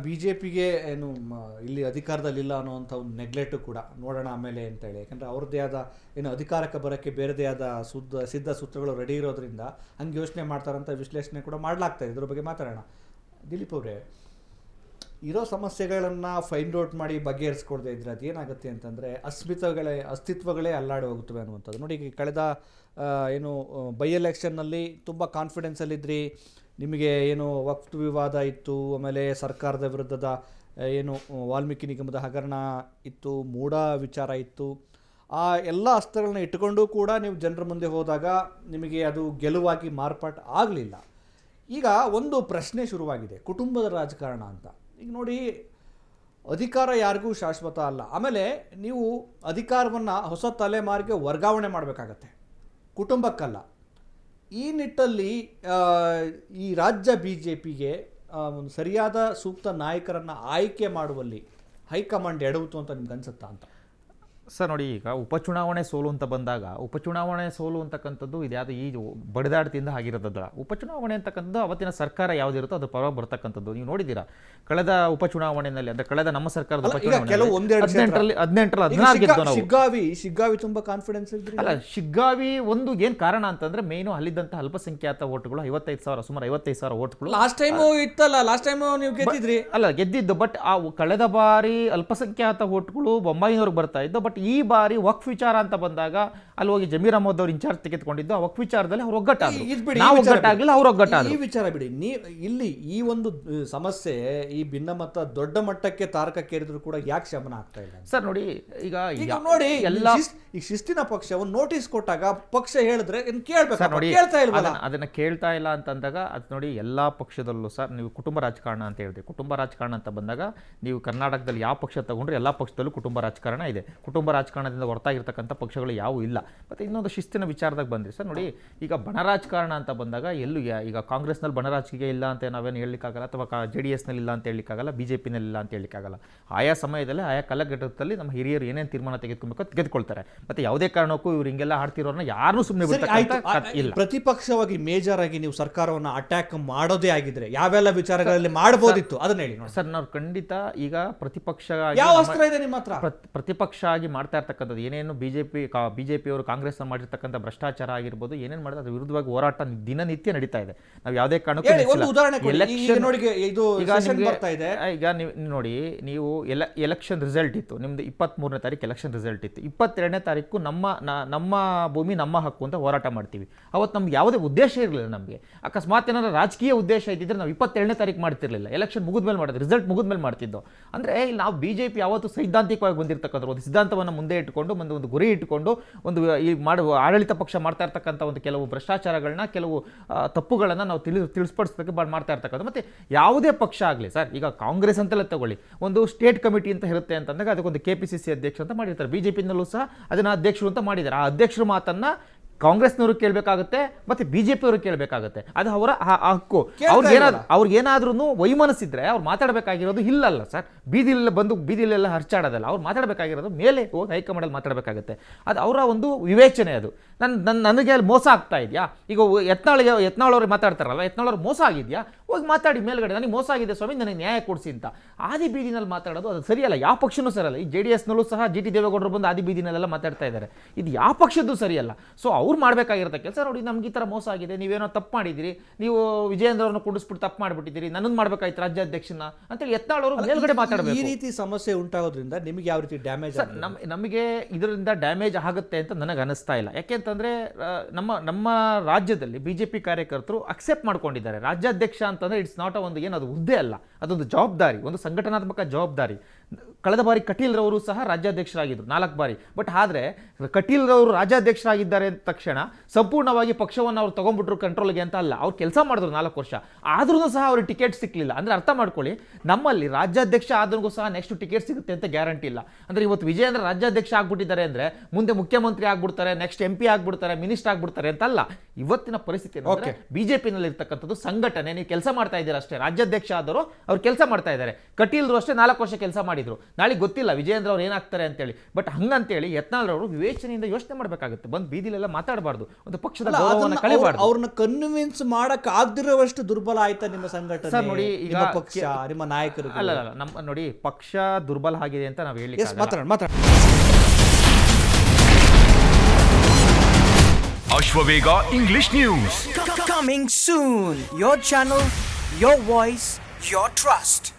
BJPಗೆ ಏನು ಇಲ್ಲಿ ಅಧಿಕಾರದಲ್ಲಿಲ್ಲ ಅನ್ನೋವಂಥ ಒಂದು ನೆಗ್ಲೆಕ್ಟು ಕೂಡ ನೋಡೋಣ ಆಮೇಲೆ ಅಂತೇಳಿ. ಯಾಕಂದರೆ ಅವ್ರದ್ದೇ ಆದ ಏನು ಅಧಿಕಾರಕ್ಕೆ ಬರೋಕ್ಕೆ ಬೇರೆದೇ ಆದ ಸಿದ್ಧ ಸೂತ್ರಗಳು ರೆಡಿ ಇರೋದ್ರಿಂದ ಹಂಗೆ ಯೋಚನೆ ಮಾಡ್ತಾರಂಥ ವಿಶ್ಲೇಷಣೆ ಕೂಡ ಮಾಡಲಾಗ್ತಾಯಿದೆ. ಇದ್ರ ಬಗ್ಗೆ ಮಾತಾಡೋಣ. ದಿಲೀಪ್ ಅವರೇ, ಇರೋ ಸಮಸ್ಯೆಗಳನ್ನು ಫೈಂಡ್ ಔಟ್ ಮಾಡಿ ಬಗೆಹರಿಸ್ಕೊಳ್ದೇ ಇದ್ರೆ ಅದೇನಾಗುತ್ತೆ ಅಂತಂದರೆ ಅಸ್ತಿತ್ವಗಳೇ ಅಲ್ಲಾಡಿ ಹೋಗುತ್ತವೆ ಅನ್ನುವಂಥದ್ದು. ನೋಡಿ, ಕಳೆದ ಏನು ಬೈ ಎಲೆಕ್ಷನ್ನಲ್ಲಿ ತುಂಬ ಕಾನ್ಫಿಡೆನ್ಸಲ್ಲಿದ್ರಿ, ನಿಮಗೆ ಏನು ವಕ್ಫ್ ವಿವಾದ ಇತ್ತು, ಆಮೇಲೆ ಸರ್ಕಾರದ ವಿರುದ್ಧದ ಏನು ವಾಲ್ಮೀಕಿ ನಿಗಮದ ಹಗರಣ ಇತ್ತು, ಮೂಢ ವಿಚಾರ ಇತ್ತು. ಆ ಎಲ್ಲ ಅಸ್ತ್ರಗಳನ್ನ ಇಟ್ಟುಕೊಂಡು ಕೂಡ ನೀವು ಜನರ ಮುಂದೆ ಹೋದಾಗ ನಿಮಗೆ ಅದು ಗೆಲುವಾಗಿ ಮಾರ್ಪಾಟು ಆಗಲಿಲ್ಲ. ಈಗ ಒಂದು ಪ್ರಶ್ನೆ ಶುರುವಾಗಿದೆ, ಕುಟುಂಬದ ರಾಜಕಾರಣ ಅಂತ. ಈಗ ನೋಡಿ, ಅಧಿಕಾರ ಯಾರಿಗೂ ಶಾಶ್ವತ ಅಲ್ಲ. ಆಮೇಲೆ ನೀವು ಅಧಿಕಾರವನ್ನು ಹೊಸ ತಲೆಮಾರಿಗೆ ವರ್ಗಾವಣೆ ಮಾಡಬೇಕಾಗತ್ತೆ, ಕುಟುಂಬಕ್ಕಲ್ಲ. ಈ ನಿಟ್ಟಲ್ಲಿ ಈ ರಾಜ್ಯ BJPಗೆ ಒಂದು ಸರಿಯಾದ ಸೂಕ್ತ ನಾಯಕರನ್ನು ಆಯ್ಕೆ ಮಾಡುವಲ್ಲಿ ಹೈಕಮಾಂಡ್ ಎಡವಿತು ಅಂತ ನಿಮ್ಗೆ ಅನ್ಸುತ್ತಾ ಅಂತ? ಸರ್ ನೋಡಿ, ಈಗ ಉಪಚುನಾವಣೆ ಸೋಲು ಅಂತ ಬಂದಾಗ ಉಪಚುನಾವಣೆ ಸೋಲು ಅಂತಕ್ಕಂಥದ್ದು ಇದ್ಯಾವುದು ಈ ಬಡಿದಾಟದಿಂದ ಆಗಿರೋದಲ್ಲ. ಉಪಚುನಾವಣೆ ಅಂತಕ್ಕಂಥದ್ದು ಅವತ್ತಿನ ಸರ್ಕಾರ ಯಾವುದಿರುತ್ತೋ ಅದು ಪರವಾಗಿ ಬರ್ತಕ್ಕಂಥದ್ದು. ನೀವು ನೋಡಿದ್ದೀರಾ, ಕಳೆದ ಉಪಚುನಾವಣೆಯಲ್ಲಿ ಅಂದರೆ ಕಳೆದ ನಮ್ಮ ಸರ್ಕಾರದ ಉಪಚುನಾವಣೆ 18 ಶಿಗ್ಗಾವಿ ತುಂಬಾ ಕಾನ್ಫಿಡೆನ್ಸ್ ಅಲ್ಲ. ಶಿಗ್ಗಾವಿ ಒಂದು ಏನು ಕಾರಣ ಅಂತಂದ್ರೆ ಮೇನು ಅಲ್ಲಿದ್ದಂಥ ಅಲ್ಪಸಂಖ್ಯಾತ ಓಟ್ಗಳು 55,000, ಸುಮಾರು 55,000 ಓಟ್ಗಳು ಲಾಸ್ಟ್ ಟೈಮ್ ಇತ್ತಲ್ಲ. ಲಾಸ್ಟ್ ಟೈಮ್ ನೀವು ಗೆದ್ದಿದ್ರಿ ಅಲ್ಲ, ಗೆದ್ದಿದ್ದು. ಬಟ್ ಆ ಕಳೆದ ಬಾರಿ ಅಲ್ಪಸಂಖ್ಯಾತ ಓಟ್ಗಳು ಬೊಂಬಾಯಿನವ್ರಿಗೆ ಬರ್ತಾ ಇದ್ದು. ಬಟ್ ಈ ಬಾರಿ ವಕ್ಫ್ ವಿಚಾರ ಅಂತ ಬಂದಾಗ ಅಲ್ಲಿ ಹೋಗಿ ಜಮೀರ್ ಅಹಮದ್ ಅವರು ಇನ್ಚಾರ್ಜ್ ತೆಗೆದುಕೊಂಡಿದ್ದು. ಆ ವಕ್ಫ್ ವಿಚಾರದಲ್ಲಿ ಅವ್ರು ಒಗ್ಗಟ್ಟಾಗಲಿಲ್ಲ, ಅವ್ರು ಒಗ್ಗಟ್ಟಾಗಲಿ. ಈ ವಿಚಾರ ಬಿಡಿ. ಇಲ್ಲಿ ಈ ಒಂದು ಸಮಸ್ಯೆ ಈ ಭಿನ್ನಮತ ದೊಡ್ಡ ಮಟ್ಟಕ್ಕೆ ತಾರಕಕ್ಕೇರಿದ್ರು ಕೂಡ ಯಾಕೆ ಶಮನ ಆಗ್ತಾ ಇಲ್ಲ ಸರ್? ನೋಡಿ, ಈಗ ನೋಡಿ, ಎಲ್ಲ ಈ ಶಿಸ್ತಿನ ಪಕ್ಷ ಒಂದು ನೋಟಿಸ್ ಕೊಟ್ಟಾಗ ಪಕ್ಷ ಹೇಳಿದ್ರೆ ಕೇಳ್ಬೇಕು. ನೋಡಿ, ಕೇಳ್ತಾ ಇಲ್ಲ. ಅದನ್ನ ಕೇಳ್ತಾ ಇಲ್ಲ ಅಂತಂದಾಗ ಅದು ನೋಡಿ, ಎಲ್ಲಾ ಪಕ್ಷದಲ್ಲೂ ಸರ್ ನೀವು ಕುಟುಂಬ ರಾಜಕಾರಣ ಅಂತ ಹೇಳಿದೆ. ಕುಟುಂಬ ರಾಜಕಾರಣ ಅಂತ ಬಂದಾಗ ನೀವು ಕರ್ನಾಟಕದಲ್ಲಿ ಯಾವ ಪಕ್ಷ ತಗೊಂಡ್ರೆ ಎಲ್ಲಾ ಪಕ್ಷದಲ್ಲೂ ಕುಟುಂಬ ರಾಜಕಾರಣ ಇದೆ. ಕುಟುಂಬ ರಾಜಕಾರಣದಿಂದ ಹೊರತಾಗಿರ್ತಕ್ಕಂಥ ಪಕ್ಷಗಳು ಯಾವುವು ಇಲ್ಲ. ಮತ್ತು ಇನ್ನೊಂದು ಶಿಸ್ತಿನ ವಿಚಾರದಾಗ ಬಂದ್ರಿ ಸರ್. ನೋಡಿ, ಈಗ ಬಣ ರಾಜಕಾರಣ ಅಂತ ಬಂದಾಗ ಎಲ್ಲೂ ಈಗ ಕಾಂಗ್ರೆಸ್ನಲ್ಲಿ ಬಣ ರಾಜಕೀಯ ಇಲ್ಲ ಅಂತ ನಾವೇನು ಹೇಳಲಿಕ್ಕಾಗಲ್ಲ, ಅಥವಾ JDSನಲ್ಲಿ ಇಲ್ಲ ಅಂತ ಹೇಳಲಿಕ್ಕಾಗಲ್ಲ, BJPನಲ್ಲಿ ಇಲ್ಲ ಅಂತ ಹೇಳಲಿಕ್ಕಾಗಲ್ಲ. ಆಯಾ ಸಮಯದಲ್ಲಿ ಆಯಾ ಕಾಲಘಟ್ಟದಲ್ಲಿ ನಮ್ಮ ಹಿರಿಯರು ಏನೇನು ತೀರ್ಮಾನ ತೆಗೆದುಕೊಳ್ಬೇಕು ತೆಗೆದುಕೊಳ್ತಾರೆ. ಮತ್ತು ಯಾವುದೇ ಕಾರಣಕ್ಕೂ ಇವ್ರು ಹಿಂಗೆಲ್ಲ ಆಡ್ತಿರೋರನ್ನ ಯಾರನ್ನೂ ಸುಮ್ಮನೆ ಇಲ್ಲ. ಪ್ರತಿಪಕ್ಷವಾಗಿ ಮೇಜರ್ ಆಗಿ ನೀವು ಸರ್ಕಾರವನ್ನು ಅಟ್ಯಾಕ್ ಮಾಡೋದೇ ಆಗಿದ್ರೆ ಯಾವೆಲ್ಲ ವಿಚಾರಗಳಲ್ಲಿ ಮಾಡಬಹುದಿತ್ತು ಅದನ್ನ ಹೇಳಿ ಸರ್. ನಾವು ಖಂಡಿತ ಈಗ ಪ್ರತಿಪಕ್ಷ ಯಾವ ಅಸ್ತ್ರ ಇದೆ ನಿಮ್ಮ ಹತ್ರ? ಪ್ರತಿಪಕ್ಷ ಆಗಿ ಮಾಡ್ತಾ ಇರ್ತಕ್ಕಂಥದ್ದು ಏನೇನು ಬಿಜೆಪಿಯವರು ಕಾಂಗ್ರೆಸ್ ಮಾಡಿರ್ತಕ್ಕಂಥ ಭ್ರಷ್ಟಾಚಾರ ಆಗಿರ್ಬೋದು, ಏನೇನು ಮಾಡಿದ್ರೆ ಅದ್ರ ವಿರುದ್ಧವಾಗಿ ಹೋರಾಟ ದಿನನಿತ್ಯ ನಡೀತಾ ಇದೆ. ನಾವು ಯಾವುದೇ ಕಾರಣಕ್ಕೂ ಈಗ ನೋಡಿ, ನೀವು ಎಲೆಕ್ಷನ್ ರಿಸಲ್ಟ್ ಇತ್ತು ನಿಮ್ದು 23ನೇ ತಾರೀಕು ಎಲೆಕ್ಷನ್ ರಿಸಲ್ಟ್ ಇತ್ತು. 22ನೇ ತಾರೀಕು ನಮ್ಮ ಭೂಮಿ ನಮ್ಮ ಹಕ್ಕು ಅಂತ ಹೋರಾಟ ಮಾಡ್ತೀವಿ. ಅವತ್ತು ನಮ್ಗೆ ಯಾವುದೇ ಉದ್ದೇಶ ಇರಲಿಲ್ಲ. ನಮಗೆ ಅಕಸ್ಮಾತ್ ಏನಾದ್ರು ರಾಜಕೀಯ ಉದ್ದೇಶ ಇದ್ದಿದ್ರೆ ನಾವು 22ನೇ ತಾರೀಕು ಮಾಡ್ತಿರ್ಲಿಲ್ಲ. ಎಲೆಕ್ಷನ್ ಮುಗಿದ್ಮೇಲೆ ಮಾಡೋದು, ರಿಸಲ್ಟ್ ಮುಗಿದ್ಮೇಲೆ ಮಾಡ್ತಿದ್ದೋ. ಅಂದರೆ ಇಲ್ಲಿ ನಾವು BJP ಯಾವತ್ತು ಸೈದ್ಧಾಂತಿಕವಾಗಿ ಬಂದಿರತಕ್ಕಂಥ ಒಂದು ಸಿದ್ಧಾಂತವನ್ನು ಮುಂದೆ ಇಟ್ಟುಕೊಂಡು ಒಂದು ಗುರಿ ಇಟ್ಟುಕೊಂಡು ಒಂದು ಈ ಮಾಡುವ ಆಡಳಿತ ಪಕ್ಷ ಮಾಡ್ತಾ ಇರ್ತಕ್ಕಂಥ ಒಂದು ಕೆಲವು ಭ್ರಷ್ಟಾಚಾರಗಳನ್ನ, ಕೆಲವು ತಪ್ಪುಗಳನ್ನು ನಾವು ತಿಳಿಸ್ಪಡಿಸೋದಕ್ಕೆ ಮಾಡ್ತಾ ಇರ್ತಕ್ಕಂಥ. ಮತ್ತು ಯಾವುದೇ ಪಕ್ಷ ಆಗಲಿ ಸರ್, ಈಗ ಕಾಂಗ್ರೆಸ್ ಅಂತಲೇ ತಗೊಳ್ಳಿ, ಒಂದು ಸ್ಟೇಟ್ ಕಮಿಟಿ ಅಂತ ಇರುತ್ತೆ ಅಂತಂದಾಗ ಅದಕ್ಕೊಂದು KPCC ಅಧ್ಯಕ್ಷ ಅಂತ ಮಾಡಿರ್ತಾರೆ. BJPನಲ್ಲೂ ಸಹ ಅದನ್ನು ಅಧ್ಯಕ್ಷರು ಅಂತ ಮಾಡಿದ್ದಾರೆ. ಆ ಅಧ್ಯಕ್ಷರ ಮಾತನ್ನು ಕಾಂಗ್ರೆಸ್ನವರು ಕೇಳಬೇಕಾಗುತ್ತೆ, ಮತ್ತು BJPಯವರು ಕೇಳಬೇಕಾಗುತ್ತೆ. ಅದು ಅವರ ಹಕ್ಕು. ಅವ್ರಿಗೇನಾದ್ರೂ ವೈಮನಸ್ಸಿದ್ರೆ ಅವ್ರು ಮಾತಾಡಬೇಕಾಗಿರೋದು ಇಲ್ಲಲ್ಲ ಸರ್, ಬೀದಿಲೆಲ್ಲ ಹರ್ಚಾಡೋದಲ್ಲ. ಅವ್ರು ಮಾತಾಡಬೇಕಾಗಿರೋದು ಮೇಲೆ ಹೋಗಿ ಹೈಕಮಾಂಡಲ್ಲಿ ಮಾತಾಡಬೇಕಾಗುತ್ತೆ. ಅದು ಅವರ ಒಂದು ವಿವೇಚನೆ. ಅದು ನನಗೆ ಅಲ್ಲಿ ಮೋಸ ಆಗ್ತಾ ಇದೆಯಾ? ಈಗ ಯತ್ನಾಳವ್ರು ಮಾತಾಡ್ತಾರಲ್ಲ, ಯತ್ನಾಳವ್ರು ಮೋಸ ಆಗಿದೆಯಾ, ಹೋಗಿ ಮಾತಾಡಿ ಮೇಲ್ಗಡೆ, ನನಗೆ ಮೋಸ ಆಗಿದೆ ಸ್ವಾಮಿ, ನನಗೆ ನ್ಯಾಯ ಕೊಡಿಸಿ ಅಂತ. ಆದಿ ಬೀದಿನಲ್ಲಿ ಮಾತಾಡೋದು ಅದು ಸರಿಯಲ್ಲ. ಯಾವ ಪಕ್ಷನೂ ಸರಿಯಲ್ಲ. ಈ JDSನಲ್ಲೂ ಸಹ GT ದೇವೇಗೌಡರು ಬಂದು ಆದಿ ಬೀದಿನಲ್ಲೆಲ್ಲ ಮಾತಾಡ್ತಾ ಇದ್ದಾರೆ. ಇದು ಯಾವ ಪಕ್ಷದ್ದು ಸರಿಯಲ್ಲ. ಸೊ ಅವ್ರು ಮಾಡಬೇಕಾಗಿರೋ ಕೆಲಸ, ನೋಡಿ ನಮ್ಗೆ ಈ ಥರ ಮೋಸ ಆಗಿದೆ, ನೀವೇನೋ ತಪ್ಪು ಮಾಡಿದಿರಿ, ನೀವು ವಿಜಯೇಂದ್ರ ಅವ್ರನ್ನ ಕುಡಿಸ್ಬಿಟ್ಟು ತಪ್ಪು ಮಾಡಿಬಿಟ್ಟಿದ್ದೀರಿ, ನನ್ನನ್ನು ಮಾಡಬೇಕಾಯ್ತು ರಾಜ್ಯಾಧ್ಯಕ್ಷನ ಅಂತೇಳಿ ಯತ್ನಾಳವರು ಮೇಲ್ಗಡೆ ಮಾತಾಡಬೇಕು. ಈ ರೀತಿ ಸಮಸ್ಯೆ ಉಂಟಾಗೋದ್ರಿಂದ ನಿಮಗೆ ಯಾವ ರೀತಿ ಡ್ಯಾಮೇಜ್? ನಮಗೆ ಇದರಿಂದ ಡ್ಯಾಮೇಜ್ ಆಗುತ್ತೆ ಅಂತ ನನಗೆ ಅನಿಸ್ತಾ ಇಲ್ಲ. ಯಾಕೆಂತಂದರೆ ನಮ್ಮ ರಾಜ್ಯದಲ್ಲಿ BJP ಕಾರ್ಯಕರ್ತರು ಅಕ್ಸೆಪ್ಟ್ ಮಾಡ್ಕೊಂಡಿದ್ದಾರೆ. ರಾಜ್ಯಾಧ್ಯಕ್ಷ ಅಂತಂದರೆ ಇಟ್ಸ್ ನಾಟ್ ಒಂದು ಏನದು ಹುದ್ದೆ ಅಲ್ಲ, ಅದೊಂದು ಜವಾಬ್ದಾರಿ, ಒಂದು ಸಂಘಟನಾತ್ಮಕ ಜವಾಬ್ದಾರಿ. ಕಳೆದ ಬಾರಿ ಕಟೀಲ್ರವರು ಸಹ ರಾಜ್ಯಾಧ್ಯಕ್ಷರಾಗಿದ್ದರು 4 ಬಾರಿ. ಬಟ್ ಆದರೆ ಕಟೀಲ್ರವರು ರಾಜ್ಯಾಧ್ಯಕ್ಷರಾಗಿದ್ದಾರೆ ಅಂದ ತಕ್ಷಣ ಸಂಪೂರ್ಣವಾಗಿ ಪಕ್ಷವನ್ನು ಅವ್ರು ತೊಗೊಂಡ್ಬಿಟ್ರು ಕಂಟ್ರೋಲ್ಗೆ ಅಂತ ಅಲ್ಲ. ಅವ್ರು ಕೆಲಸ ಮಾಡಿದ್ರು 4 ವರ್ಷ, ಆದ್ರೂ ಸಹ ಅವ್ರಿಗೆ ಟಿಕೆಟ್ ಸಿಕ್ಕಲಿಲ್ಲ. ಅಂದರೆ ಅರ್ಥ ಮಾಡ್ಕೊಳ್ಳಿ, ನಮ್ಮಲ್ಲಿ ರಾಜ್ಯಾಧ್ಯಕ್ಷ ಆದ್ರೂ ಸಹ ನೆಕ್ಸ್ಟ್ ಟಿಕೆಟ್ ಸಿಗುತ್ತೆ ಅಂತ ಗ್ಯಾರಂಟಿ ಇಲ್ಲ. ಅಂದರೆ ಇವತ್ತು ವಿಜಯೇಂದ್ರ ರಾಜ್ಯಾಧ್ಯಕ್ಷ ಆಗ್ಬಿಟ್ಟಿದ್ದಾರೆ ಅಂದರೆ ಮುಂದೆ ಮುಖ್ಯಮಂತ್ರಿ ಆಗ್ಬಿಡ್ತಾರೆ, ನೆಕ್ಸ್ಟ್ MP ಆಗ್ಬಿಡ್ತಾರೆ, ಮಿನಿಸ್ಟರ್ ಆಗ್ಬಿಡ್ತಾರೆ ಅಂತಲ್ಲ. ಇವತ್ತಿನ ಪರಿಸ್ಥಿತಿ BJPನಲ್ಲಿ ಇರ್ತಕ್ಕಂಥದ್ದು ಸಂಘಟನೆ. ನೀವು ಕೆಲಸ ಮಾಡ್ತಾ ಇದ್ದೀರಾ ಅಷ್ಟೇ. ರಾಜ್ಯಾಧ್ಯಕ್ಷ ಆದರೂ ಅವ್ರು ಕೆಲಸ ಮಾಡ್ತಾ ಇದ್ದಾರೆ. ಕಟೀಲ್ರು ಅಷ್ಟೇ 4 ವರ್ಷ ಕೆಲಸ ಮಾಡಿದ್ರು. ನಾಳೆ ಗೊತ್ತಿಲ್ಲ ವಿಜಯೇಂದ್ರ ಅವ್ರು ಏನಾಗ್ತಾರೆ ಅಂತೇಳಿ. ಬಟ್ ಹಂಗಂತೇಳಿ ಯತ್ನಾಳ್ರವರು ವಿವೇಚನೆಯಿಂದ ಯೋಚನೆ ಮಾಡಬೇಕಾಗುತ್ತೆ. ಬಂದು ಬೀದಿಲೆಲ್ಲ ಮಾತಾಡಬಾರ್ದು, ಒಂದು ಪಕ್ಷದ ಗೌರವವನ್ನು ಕಳೆಬಾರ್ದು. ಅವ್ರನ್ನ ಕನ್ವಿನ್ಸ್ ಮಾಡಕ್ ಆಗದಿರುವಷ್ಟು ದುರ್ಬಲ ಆಯ್ತಾ ನಿಮ್ಮ ಸಂಘಟನೆ? ಸರ್ ನೋಡಿ, ಈಗ ನಿಮ್ಮ ಪಕ್ಷ, ನಿಮ್ಮ ನಾಯಕರು? ಅಲ್ಲ ನಮ್ಮ ನೋಡಿ, ಪಕ್ಷ ದುರ್ಬಲ ಆಗಿದೆ ಅಂತ ನಾವು ಹೇಳಿ ಮಾತಾಡ. Ashwavega English News. Coming soon. Your channel, your voice, your trust.